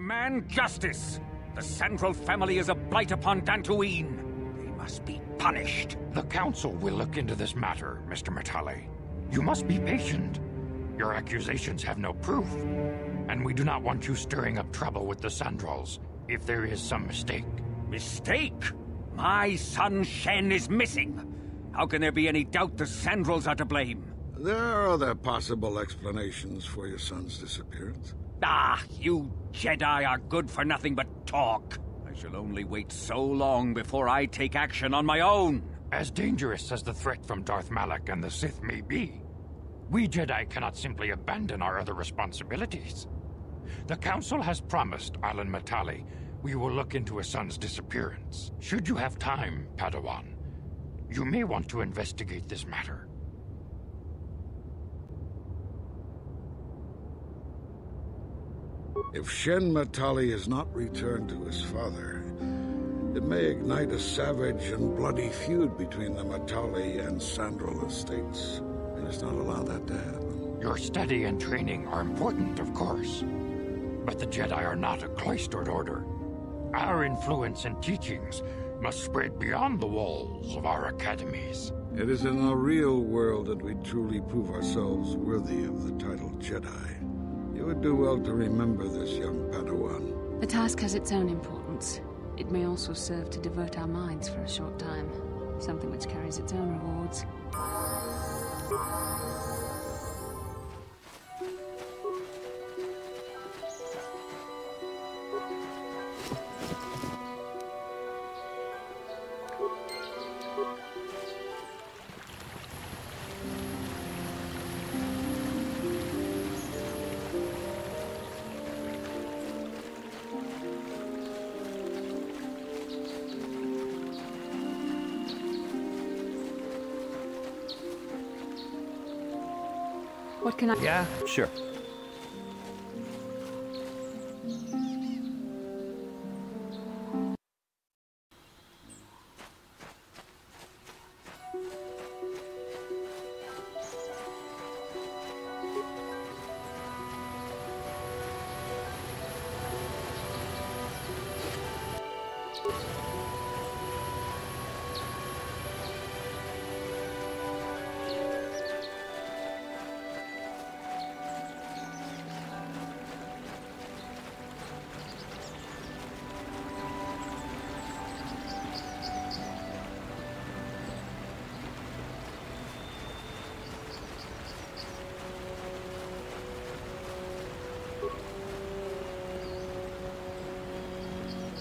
demand justice! The Sandral family is a blight upon Dantooine. They must be punished. The Council will look into this matter, Mr. Matale. You must be patient. Your accusations have no proof. And we do not want you stirring up trouble with the Sandrals if there is some mistake. Mistake? My son Shen is missing. How can there be any doubt the Sandrals are to blame? There are other possible explanations for your son's disappearance. Ah, you Jedi are good for nothing but talk. I shall only wait so long before I take action on my own. As dangerous as the threat from Darth Malak and the Sith may be, we Jedi cannot simply abandon our other responsibilities. The Council has promised Alan Matale we will look into his son's disappearance. Should you have time, Padawan, you may want to investigate this matter. If Shen Matale is not returned to his father, it may ignite a savage and bloody feud between the Matale and Sandral estates. We must not allow that to happen. Your study and training are important, of course, but the Jedi are not a cloistered order. Our influence and teachings must spread beyond the walls of our academies. It is in the real world that we truly prove ourselves worthy of the title Jedi. You would do well to remember this, young Padawan. The task has its own importance. It may also serve to divert our minds for a short time. Something which carries its own rewards. What can I... Yeah, sure.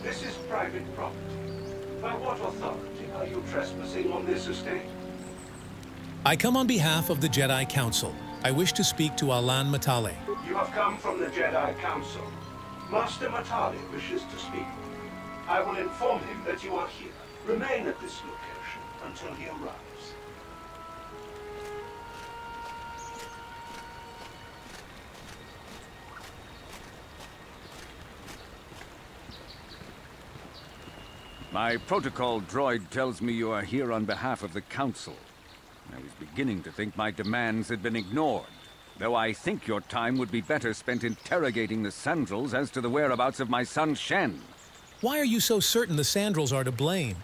This is private property. By what authority are you trespassing on this estate? I come on behalf of the Jedi Council. I wish to speak to Alan Matale. You have come from the Jedi Council. Master Matale wishes to speak. I will inform him that you are here. Remain at this location until he arrives. My protocol droid tells me you are here on behalf of the Council. I was beginning to think my demands had been ignored, though I think your time would be better spent interrogating the Sandrals as to the whereabouts of my son Shen. Why are you so certain the Sandrals are to blame?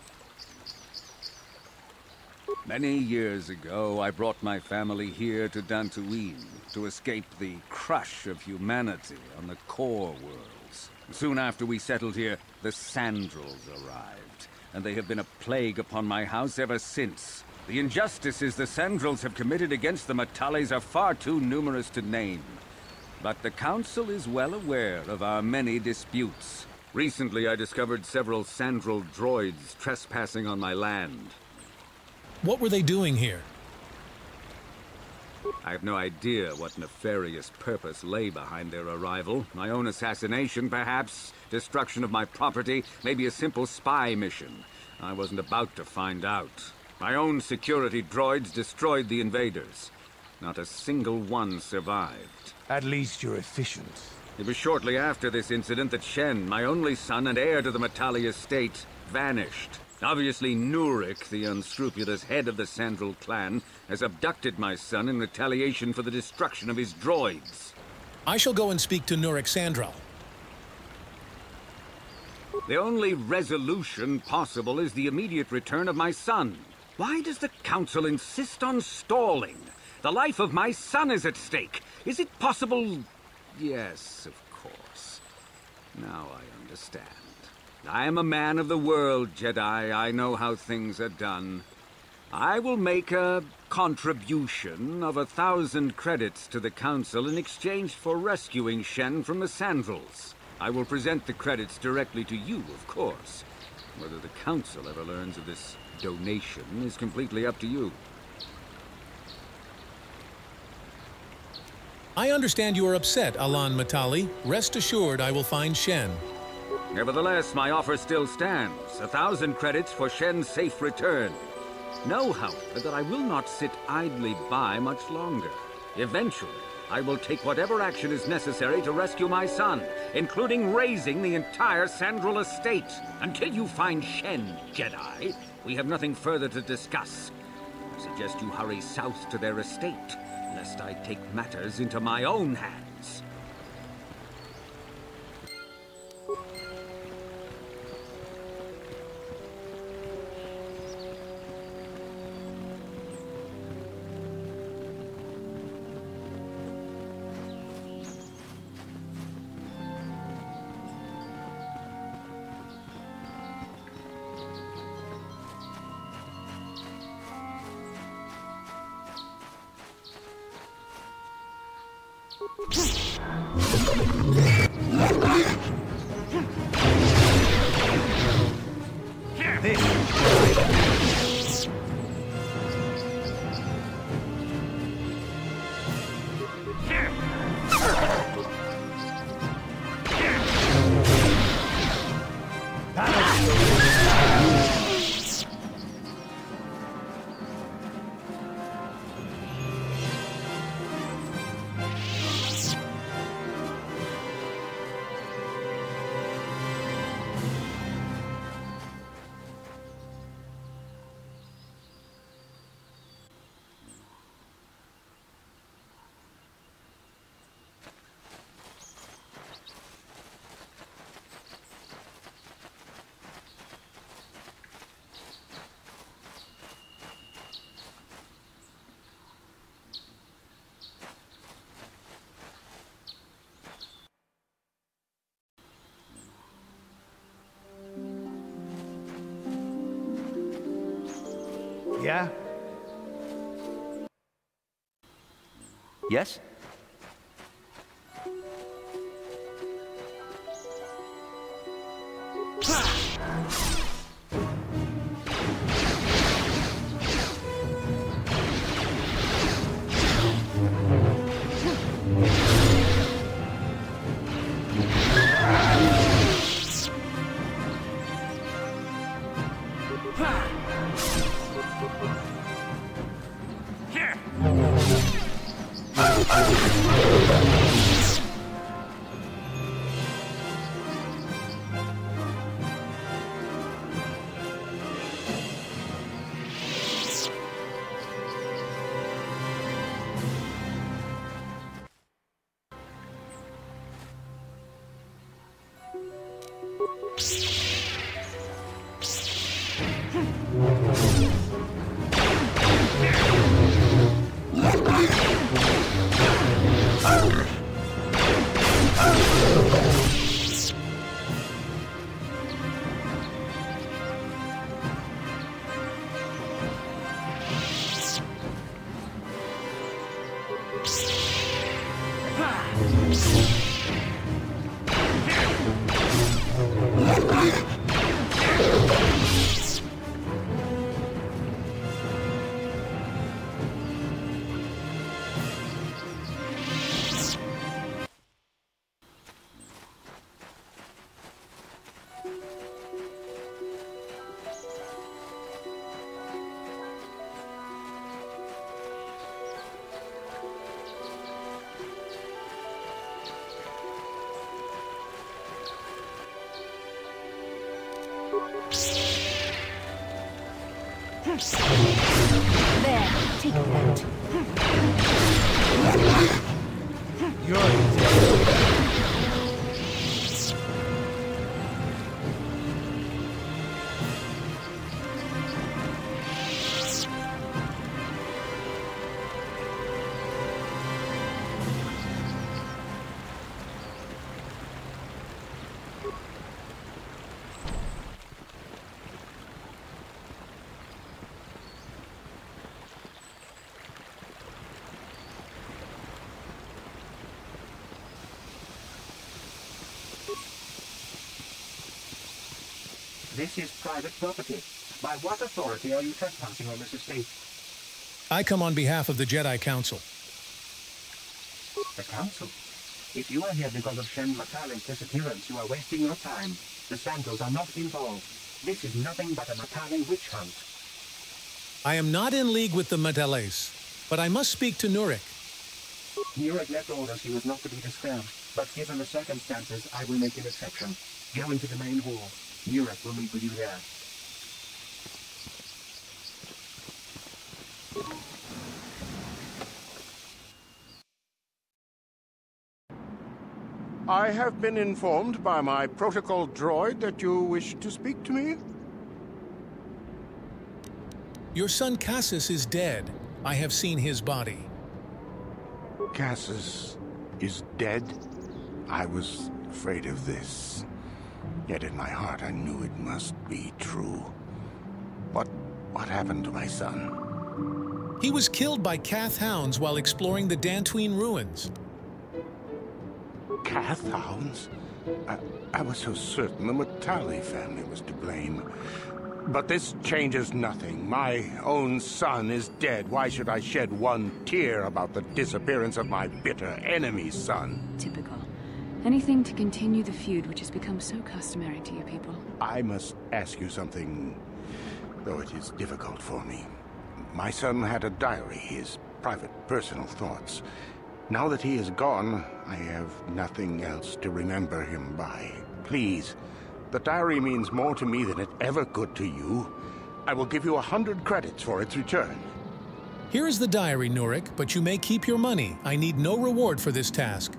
Many years ago, I brought my family here to Dantooine to escape the crush of humanity on the core worlds. Soon after we settled here, the Sandrals arrived, and they have been a plague upon my house ever since. The injustices the Sandrals have committed against the Matales are far too numerous to name. But the Council is well aware of our many disputes. Recently, I discovered several Sandral droids trespassing on my land. What were they doing here? I have no idea what nefarious purpose lay behind their arrival. My own assassination, perhaps. Destruction of my property. Maybe a simple spy mission. I wasn't about to find out. My own security droids destroyed the invaders. Not a single one survived. At least you're efficient. It was shortly after this incident that Shen, my only son and heir to the Matale estate, vanished. Obviously, Nurik, the unscrupulous head of the Sandral clan, has abducted my son in retaliation for the destruction of his droids. I shall go and speak to Nurik Sandral. The only resolution possible is the immediate return of my son. Why does the Council insist on stalling? The life of my son is at stake. Is it possible? Yes, of course. Now I understand. I am a man of the world, Jedi. I know how things are done. I will make a contribution of 1,000 credits to the Council in exchange for rescuing Shen from the Sandrals. I will present the credits directly to you, of course. Whether the Council ever learns of this donation is completely up to you. I understand you are upset, Alan Matale. Rest assured I will find Shen. Nevertheless, my offer still stands. 1,000 credits for Shen's safe return. Know, however, that I will not sit idly by much longer. Eventually, I will take whatever action is necessary to rescue my son, including razing the entire Sandral estate. Until you find Shen, Jedi, we have nothing further to discuss. I suggest you hurry south to their estate, lest I take matters into my own hands. Yeah? Yes? There, take that. You're This is private property. By what authority are you trespassing on this estate? I come on behalf of the Jedi Council. The Council? If you are here because of Shen Matale's disappearance, you are wasting your time. The Sandrals are not involved. This is nothing but a Matale witch hunt. I am not in league with the Matales, but I must speak to Nurik. Nurik left orders he was not to be disturbed, but given the circumstances, I will make an exception. Go into the main hall. Nurik will meet with you there. I have been informed by my protocol droid that you wish to speak to me. Your son Cassus is dead. I have seen his body. Cassus is dead? I was afraid of this. Yet in my heart I knew it must be true. What happened to my son? He was killed by Cath hounds while exploring the Dantooine ruins. Cath hounds? I was so certain the Matale family was to blame. But this changes nothing. My own son is dead. Why should I shed one tear about the disappearance of my bitter enemy's son? Typical. Anything to continue the feud which has become so customary to you people. I must ask you something, though it is difficult for me. My son had a diary, his private, personal thoughts. Now that he is gone, I have nothing else to remember him by. Please, the diary means more to me than it ever could to you. I will give you 100 credits for its return. Here is the diary, Nurik, but you may keep your money. I need no reward for this task.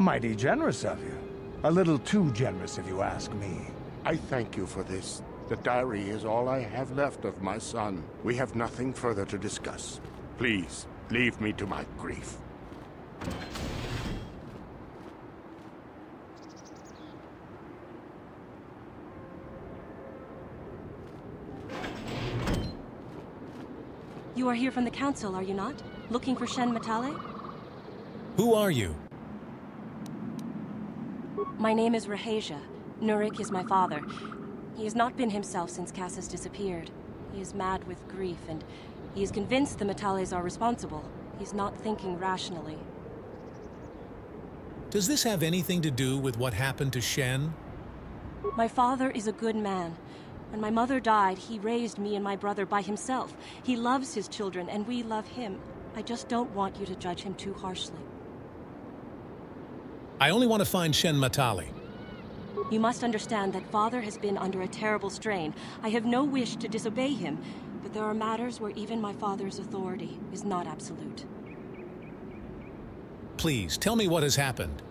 Mighty generous of you. A little too generous, if you ask me. I thank you for this. The diary is all I have left of my son. We have nothing further to discuss. Please, leave me to my grief. You are here from the Council, are you not? Looking for Shen Matale? Who are you? My name is Rahasia. Nurik is my father. He has not been himself since Cassus disappeared. He is mad with grief, and he is convinced the Matales are responsible. He's not thinking rationally. Does this have anything to do with what happened to Shen? My father is a good man. When my mother died, he raised me and my brother by himself. He loves his children, and we love him. I just don't want you to judge him too harshly. I only want to find Shen Matale. You must understand that Father has been under a terrible strain. I have no wish to disobey him, but there are matters where even my father's authority is not absolute. Please, tell me what has happened.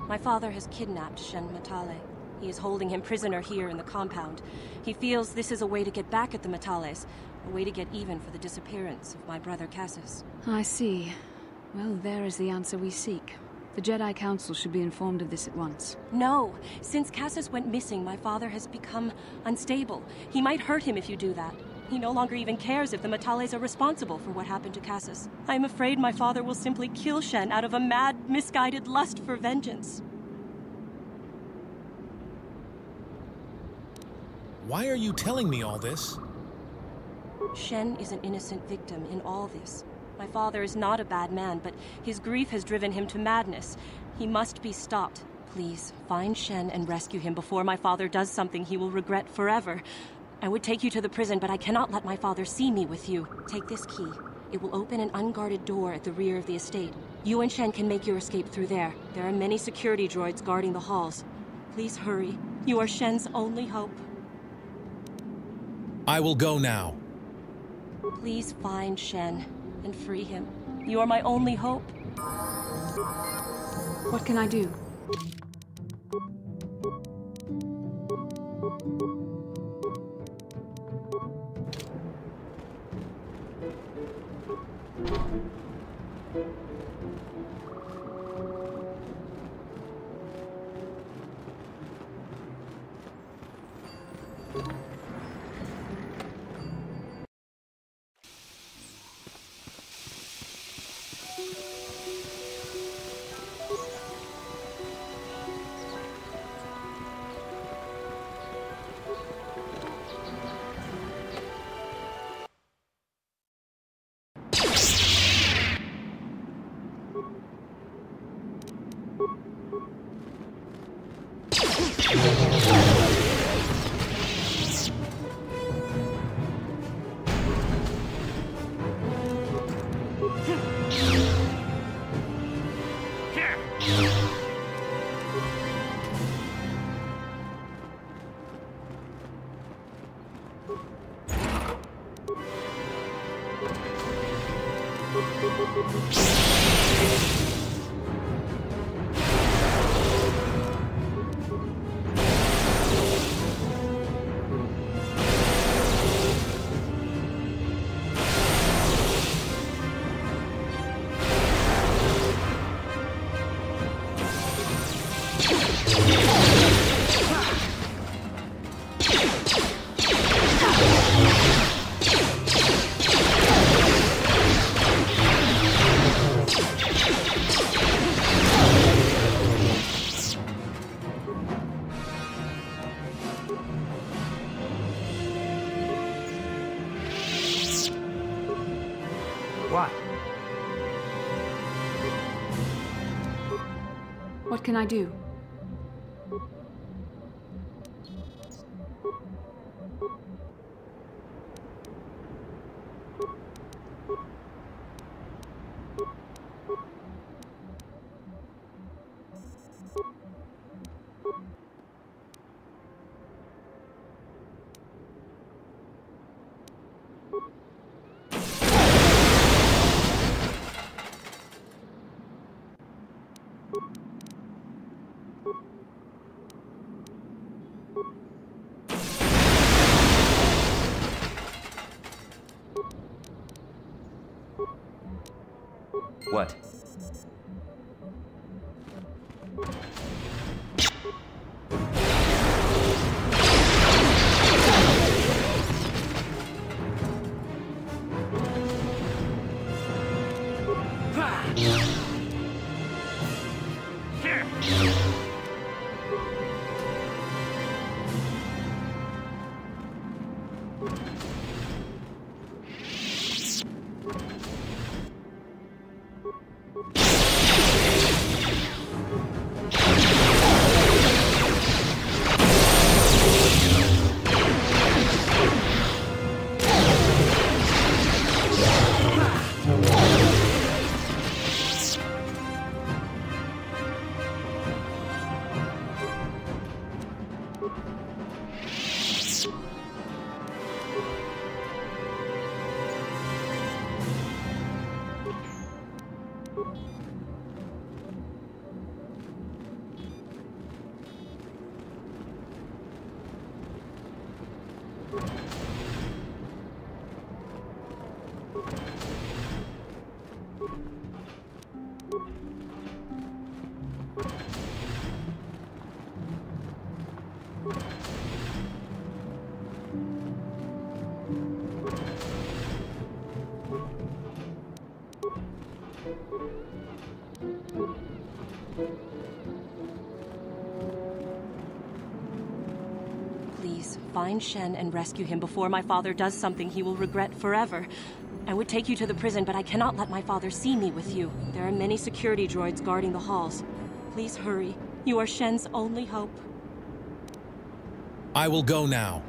My father has kidnapped Shen Matale. He is holding him prisoner here in the compound. He feels this is a way to get back at the Matales, a way to get even for the disappearance of my brother Cassus. I see. Well, there is the answer we seek. The Jedi Council should be informed of this at once. No. Since Cassus went missing, my father has become unstable. He might hurt him if you do that. He no longer even cares if the Matales are responsible for what happened to Cassus. I am afraid my father will simply kill Shen out of a mad, misguided lust for vengeance. Why are you telling me all this? Shen is an innocent victim in all this. My father is not a bad man, but his grief has driven him to madness. He must be stopped. Please, find Shen and rescue him before my father does something he will regret forever. I would take you to the prison, but I cannot let my father see me with you. Take this key. It will open an unguarded door at the rear of the estate. You and Shen can make your escape through there. There are many security droids guarding the halls. Please hurry. You are Shen's only hope. I will go now. Please find Shen and free him. You are my only hope. What can I do? What can I do? What? Please, find Shen and rescue him before my father does something he will regret forever. I would take you to the prison, but I cannot let my father see me with you. There are many security droids guarding the halls. Please hurry. You are Shen's only hope. I will go now.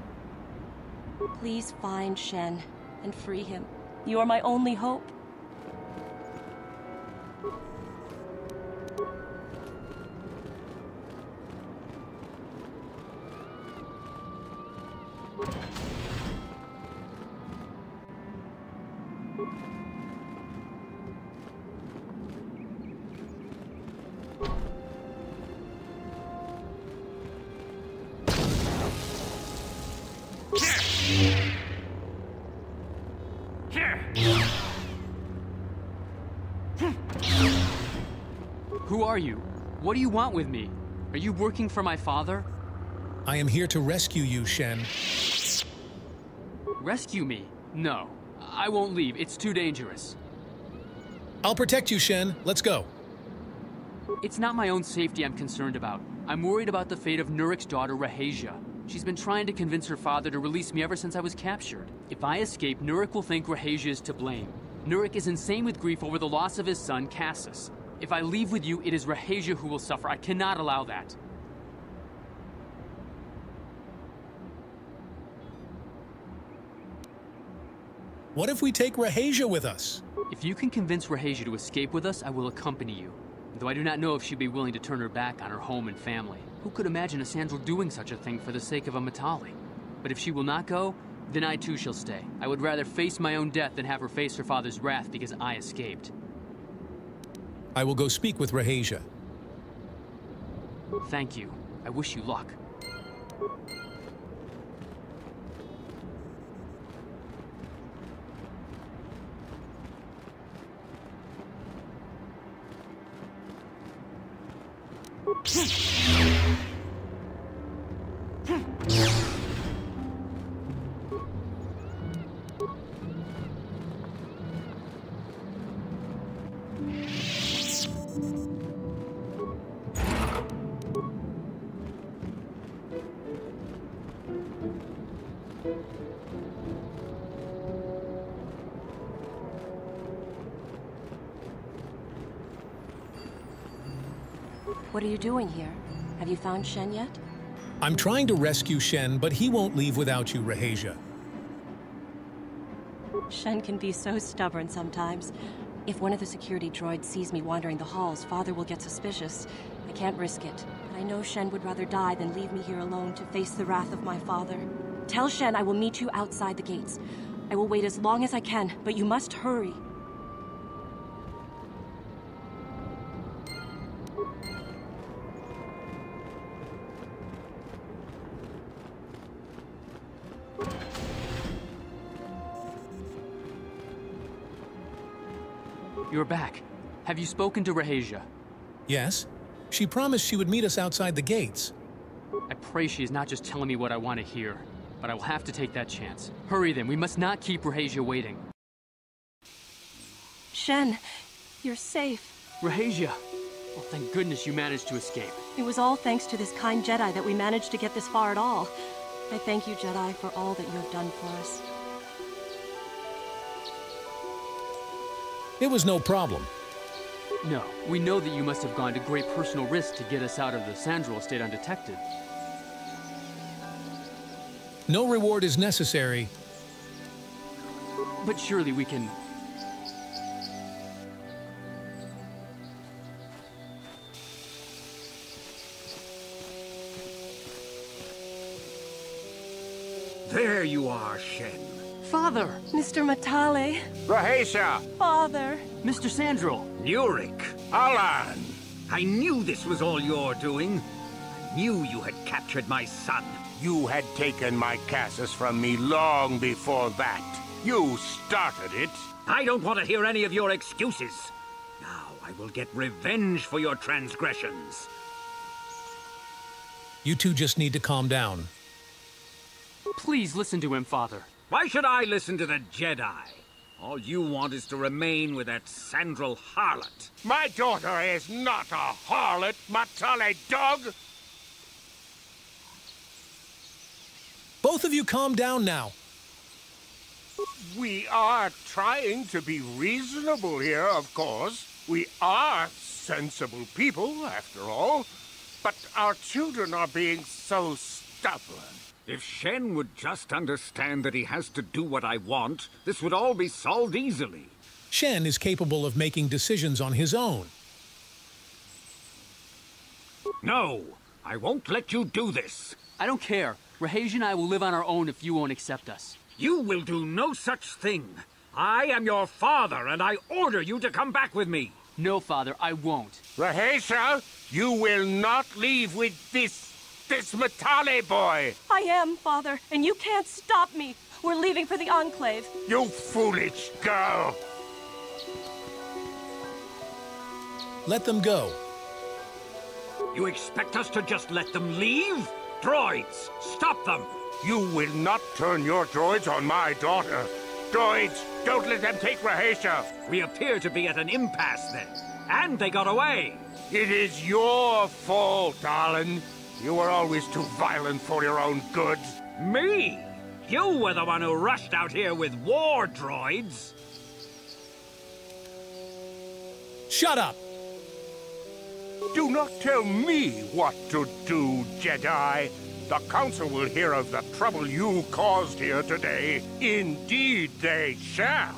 Please find Shen and free him. You are my only hope. Who are you? What do you want with me? Are you working for my father? I am here to rescue you, Shen. Rescue me? No. I won't leave. It's too dangerous. I'll protect you, Shen. Let's go. It's not my own safety I'm concerned about. I'm worried about the fate of Nurik's daughter, Rahasia. She's been trying to convince her father to release me ever since I was captured. If I escape, Nurik will think Rahasia is to blame. Nurik is insane with grief over the loss of his son, Cassus. If I leave with you, it is Rahasia who will suffer. I cannot allow that. What if we take Rahasia with us? If you can convince Rahasia to escape with us, I will accompany you. Though I do not know if she'd be willing to turn her back on her home and family. Who could imagine a Sandral doing such a thing for the sake of a Matale? But if she will not go, then I too shall stay. I would rather face my own death than have her face her father's wrath because I escaped. I will go speak with Rahasia. Thank you. I wish you luck. What are you doing here? Have you found Shen yet? I'm trying to rescue Shen, but he won't leave without you, Rahasia. Shen can be so stubborn sometimes. If one of the security droids sees me wandering the halls, Father will get suspicious. I can't risk it, but I know Shen would rather die than leave me here alone to face the wrath of my father. Tell Shen I will meet you outside the gates. I will wait as long as I can, but you must hurry. You're back. Have you spoken to Rahasia? Yes. She promised she would meet us outside the gates. I pray she is not just telling me what I want to hear, but I will have to take that chance. Hurry then, we must not keep Rahasia waiting. Shen, you're safe. Rahasia! Well, thank goodness you managed to escape. It was all thanks to this kind Jedi that we managed to get this far at all. I thank you, Jedi, for all that you have done for us. It was no problem. No, we know that you must have gone to great personal risk to get us out of the Sandral estate undetected. No reward is necessary. But surely we can... There you are, Shen. Father! Mr. Matale! Rahasia! Father! Mr. Sandral! Nurik! Alan! I knew this was all your doing. I knew you had captured my son. You had taken my Casus from me long before that. You started it. I don't want to hear any of your excuses. Now I will get revenge for your transgressions. You two just need to calm down. Please listen to him, Father. Why should I listen to the Jedi? All you want is to remain with that Sandral harlot. My daughter is not a harlot, Matale dog! Both of you calm down now. We are trying to be reasonable here, of course. We are sensible people, after all. But our children are being so stubborn. If Shen would just understand that he has to do what I want, this would all be solved easily. Shen is capable of making decisions on his own. No, I won't let you do this. I don't care. Rahasia and I will live on our own if you won't accept us. You will do no such thing. I am your father, and I order you to come back with me. No, Father, I won't. Rahasia, you will not leave with this Matale boy! I am, Father, and you can't stop me. We're leaving for the Enclave. You foolish girl! Let them go. You expect us to just let them leave? Droids, stop them! You will not turn your droids on my daughter. Droids, don't let them take Rahasia. We appear to be at an impasse then. And they got away. It is your fault, Alan. You were always too violent for your own good. Me? You were the one who rushed out here with war droids. Shut up! Do not tell me what to do, Jedi. the Council will hear of the trouble you caused here today. Indeed they shall.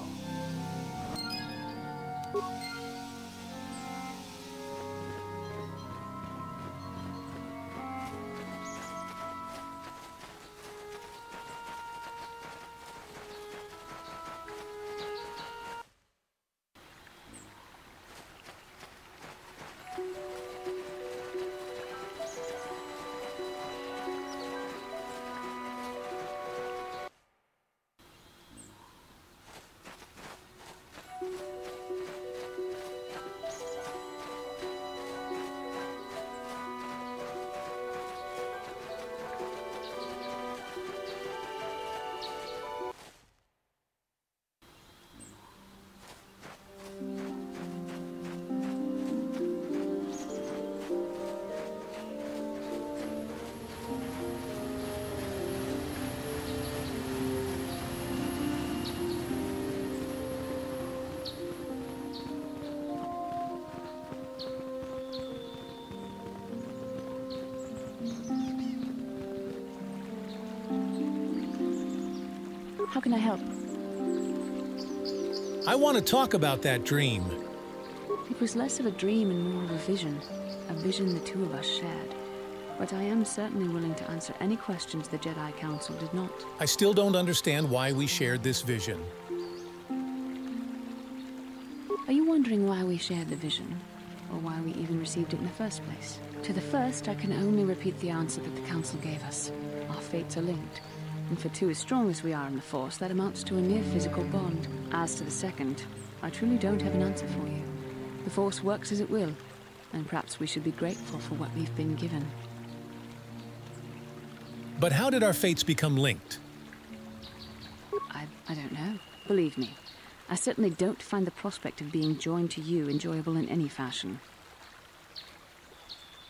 How can I help? I want to talk about that dream. It was less of a dream and more of a vision the two of us shared. But I am certainly willing to answer any questions the Jedi Council did not. I still don't understand why we shared this vision. Are you wondering why we shared the vision? Or why we even received it in the first place? To the first, I can only repeat the answer that the Council gave us. Our fates are linked. And for two as strong as we are in the Force, that amounts to a near physical bond. As to the second, I truly don't have an answer for you. The Force works as it will, and perhaps we should be grateful for what we've been given. But how did our fates become linked? I don't know. Believe me, I certainly don't find the prospect of being joined to you enjoyable in any fashion.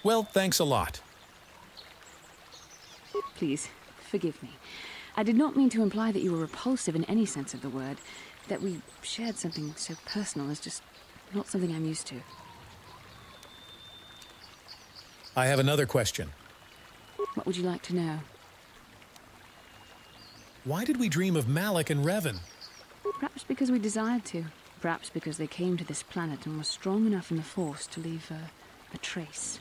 Well, thanks a lot. Please, forgive me. I did not mean to imply that you were repulsive in any sense of the word. That we shared something so personal is just not something I'm used to. I have another question. What would you like to know? Why did we dream of Malak and Revan? Perhaps because we desired to. Perhaps because they came to this planet and were strong enough in the Force to leave a trace.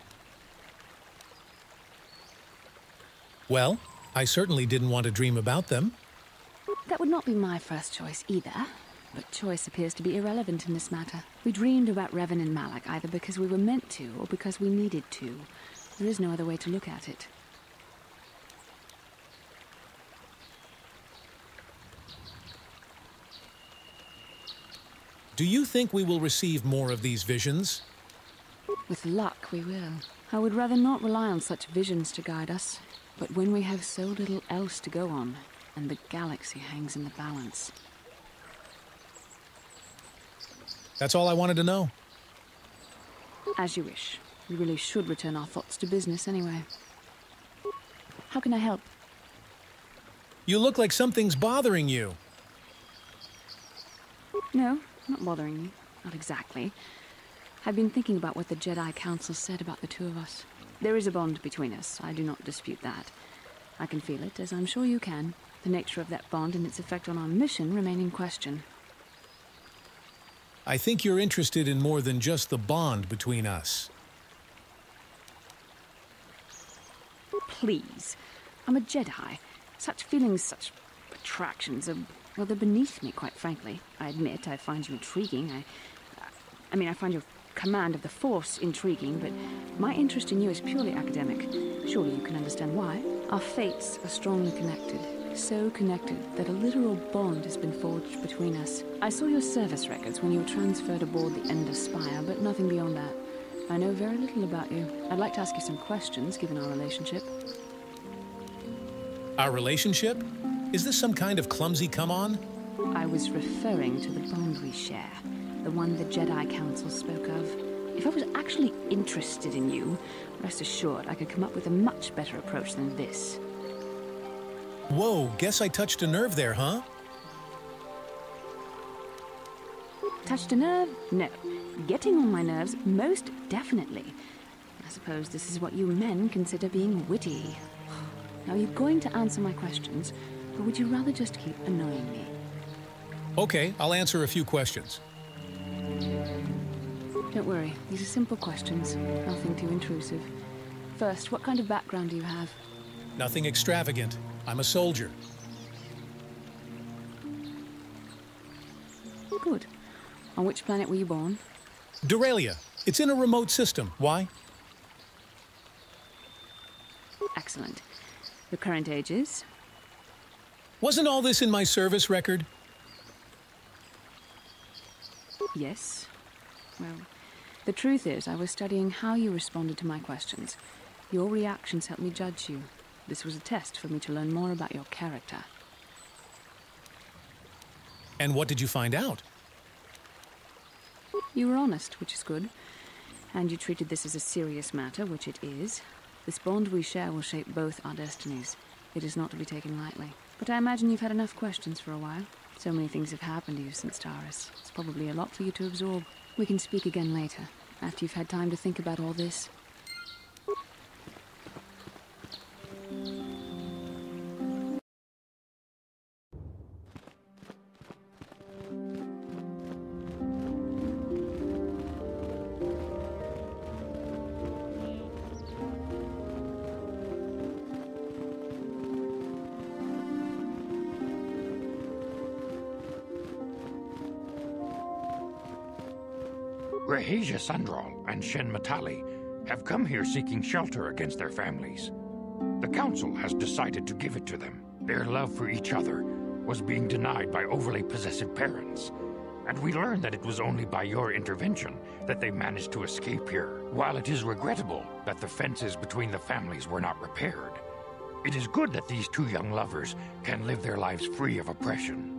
Well, I certainly didn't want to dream about them. That would not be my first choice either, but choice appears to be irrelevant in this matter. We dreamed about Revan and Malak either because we were meant to or because we needed to. There is no other way to look at it. Do you think we will receive more of these visions? With luck, we will. I would rather not rely on such visions to guide us. But when we have so little else to go on, and the galaxy hangs in the balance. That's all I wanted to know. As you wish. We really should return our thoughts to business anyway. How can I help? You look like something's bothering you. No, not bothering me. Not exactly. I've been thinking about what the Jedi Council said about the two of us. There is a bond between us. I do not dispute that. I can feel it, as I'm sure you can. The nature of that bond and its effect on our mission remain in question. I think you're interested in more than just the bond between us. Please. I'm a Jedi. Such feelings, such attractions are, well, they're beneath me, quite frankly. I admit I find you intriguing. I find your command of the Force intriguing, but my interest in you is purely academic. Surely you can understand why. Our fates are strongly connected. So connected that a literal bond has been forged between us. I saw your service records when you were transferred aboard the Ender Spire, but nothing beyond that. I know very little about you. I'd like to ask you some questions, given our relationship. Our relationship? Is this some kind of clumsy come-on? I was referring to the bond we share. The one the Jedi Council spoke of. If I was actually interested in you, rest assured I could come up with a much better approach than this. Whoa, guess I touched a nerve there, huh? Touched a nerve? No. Getting on my nerves, most definitely. I suppose this is what you men consider being witty. Now, you're going to answer my questions, or would you rather just keep annoying me? Okay, I'll answer a few questions. Don't worry, these are simple questions, nothing too intrusive. First, what kind of background do you have? Nothing extravagant. I'm a soldier. Good. On which planet were you born? Duralia. It's in a remote system. Why? Excellent. Your current age is? Wasn't all this in my service record? Yes. Well, the truth is, I was studying how you responded to my questions. Your reactions helped me judge you. This was a test for me to learn more about your character. And what did you find out? You were honest, which is good. And you treated this as a serious matter, which it is. This bond we share will shape both our destinies. It is not to be taken lightly. But I imagine you've had enough questions for a while. So many things have happened to you since Taurus. It's probably a lot for you to absorb. We can speak again later, after you've had time to think about all this. Matale-Sandral and Matale have come here seeking shelter against their families. The Council has decided to give it to them. Their love for each other was being denied by overly possessive parents, and we learned that it was only by your intervention that they managed to escape here. While it is regrettable that the fences between the families were not repaired, it is good that these two young lovers can live their lives free of oppression.